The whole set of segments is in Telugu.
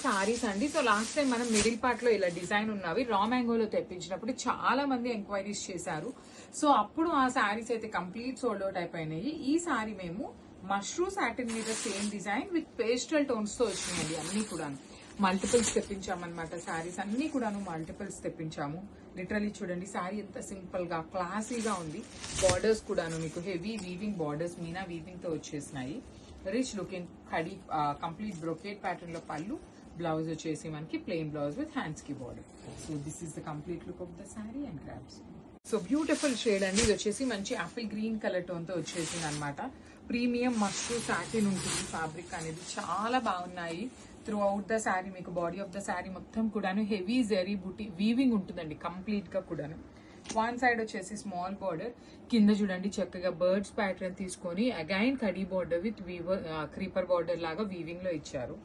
సారీస్ అండి. సో లాస్ట్ టైం మనం మిడిల్ పార్ట్ లో ఇలా డిజైన్ ఉన్నవి రా మ్యాంగోలో తెప్పించినప్పుడు చాలా మంది ఎంక్వైరీస్ చేశారు. సో అప్పుడు ఆ సారీస్ అయితే కంప్లీట్ సోల్డ్ అవుట్ అయిపోయినాయి. ఈ సారీ మేము మష్రూ సాటిన్ మీద same design with pastel tones తో వచ్చినాయండి. అన్ని కూడా మల్టిపుల్స్ తెప్పించామన్నమాట. సారీస్ అన్ని కూడాను మల్టిపుల్స్ తెప్పించాము. లిటరలీ చూడండి సారీ ఎంత సింపుల్ గా క్లాసీగా ఉంది. బార్డర్స్ కూడాను మీకు heavy weaving borders Meena weaving తో వచ్చేసినాయి. రిచ్ లుకింగ్ కడి కంప్లీట్ బ్రొకేట్ ప్యాటర్న్ లో పళ్ళు, బ్లౌజ్ వచ్చేసి మనకి ప్లెయిన్ బ్లౌజ్ విత్ హ్యాండ్స్ కి border. So this is the complete look of the sorry and grabs. So beautiful shade అండి. ఇది వచ్చేసి మంచి యాపిల్ గ్రీన్ కలర్ టోన్ తో వచ్చేసింది అనమాట. ప్రీమియం మష్రూ సాటిన్ ఉంటుంది ఫ్యాబ్రిక్ అనేది. చాలా బాగున్నాయి. త్రూ అవుట్ ద శారీ మీకు బాడీ ఆఫ్ ద శారీ మొత్తం కూడాను హెవీ జెరీ బుటీ వీవింగ్ ఉంటుందండి కంప్లీట్ గా కూడాను. వన్ సైడ్ వచ్చేసి స్మాల్ బార్డర్, కింద చూడండి చక్కగా బర్డ్స్ ప్యాటర్న్ తీసుకొని again khadi border with creeper border లాగా వీవింగ్ లో ఇచ్చారు.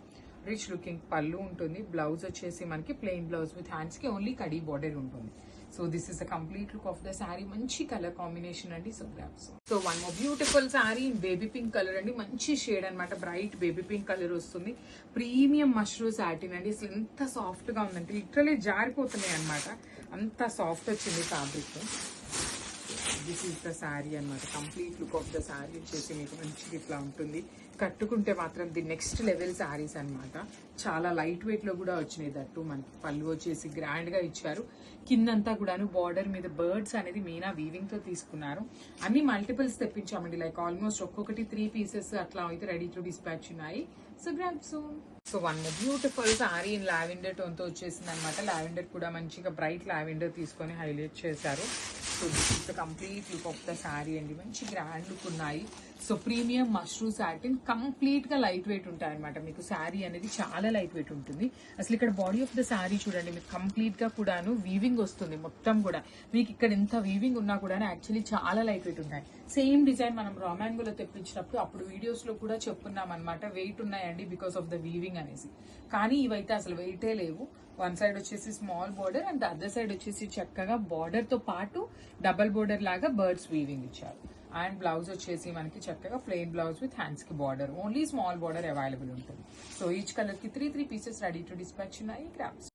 రిచ్ లుకింగ్ పళ్ళు ఉంటుంది. బ్లౌజ్ వచ్చేసి మనకి ప్లెయిన్ బ్లౌజ్ విత్ హ్యాండ్స్ కి ఓన్లీ కడీ బార్డర్ ఉంటుంది. So this is the complete look of the sari. మంచి కలర్ కాంబినేషన్ అండి. So grasp. So one more beautiful sari in baby pink colour అండి. మంచి షేడ్ అనమాట. బ్రైట్ బేబీ పింక్ కలర్ వస్తుంది. ప్రీమియం మష్రూ సాటిన్ అండి. అసలు ఎంత సాఫ్ట్ గా ఉందంటే లిటరలీ జారిపోతున్నాయి అనమాట. అంత సాఫ్ట్ వచ్చింది fabric. This is the sari అనమాట. Complete look of the sari వచ్చేసి మీకు మంచిగా ఇట్లా ఉంటుంది. కట్టుకుంటే మాత్రం ది నెక్స్ట్ లెవెల్ శారీస్ అనమాట. చాలా లైట్ వెయిట్ లో కూడా వచ్చినాయి. దట్టు మనకి పళ్ళు వచ్చేసి గ్రాండ్ గా ఇచ్చారు. కిందంతా కూడాను బార్డర్ మీద బర్డ్స్ అనేది మీనా వీవింగ్ తో తీసుకున్నారు. అన్ని మల్టిపుల్స్ తెప్పించామండి. లైక్ ఆల్మోస్ట్ ఒక్కొక్కటి 3 పీసెస్ అట్లా అయితే రెడీ టు డిస్పాచ్ ఉన్నాయి. So grab soon. So one beautiful sorry in lavender tone తో వచ్చేసింది అనమాట. లావెండర్ కూడా మంచిగా బ్రైట్ లావెండర్ తీసుకొని హైలైట్ చేశారు. So this is the complete look of the sari అండి. మంచి గ్రాండ్ లుక్ ఉన్నాయి. So premium mashru satin complete గా లైట్ వెయిట్ ఉంటాయి అనమాట. మీకు శారీ అనేది చాలా లైట్ వెయిట్ ఉంటుంది. అసలు ఇక్కడ బాడీ ఆఫ్ ద శారీ చూడండి మీకు కంప్లీట్ గా కూడాను వీవింగ్ వస్తుంది మొత్తం కూడా. మీకు ఇక్కడ ఎంత వీవింగ్ ఉన్నా కూడా యాక్చువల్లీ చాలా లైట్ వెయిట్ ఉన్నాయి. సేమ్ డిజైన్ మనం రా మ్యాంగోలో తెప్పించినప్పుడు అప్పుడు వీడియోస్ లో కూడా చెప్పుకున్నాం అనమాట. వెయిట్ ఉన్నాయండి బికాస్ ఆఫ్ ద వీవింగ్ అనేసి. కానీ ఇవైతే అసలు వెయిటే లేవు. వన్ సైడ్ వచ్చేసి small border and other side వచ్చేసి చక్కగా బార్డర్ తో పాటు డబల్ బోర్డర్ లాగా బర్డ్స్ వీవింగ్ ఇచ్చారు. అండ్ బ్లౌజ్ వచ్చేసి మనకి చక్కగా ప్లెయిన్ బ్లౌజ్ విత్ హ్యాండ్స్ కి border. Only small border available ఉంటుంది. సో ఈచ్ కలర్ కి 3 పీసెస్ రెడీ టు డిస్పాచ్ ఉన్నాయి. గ్రాబ్స్.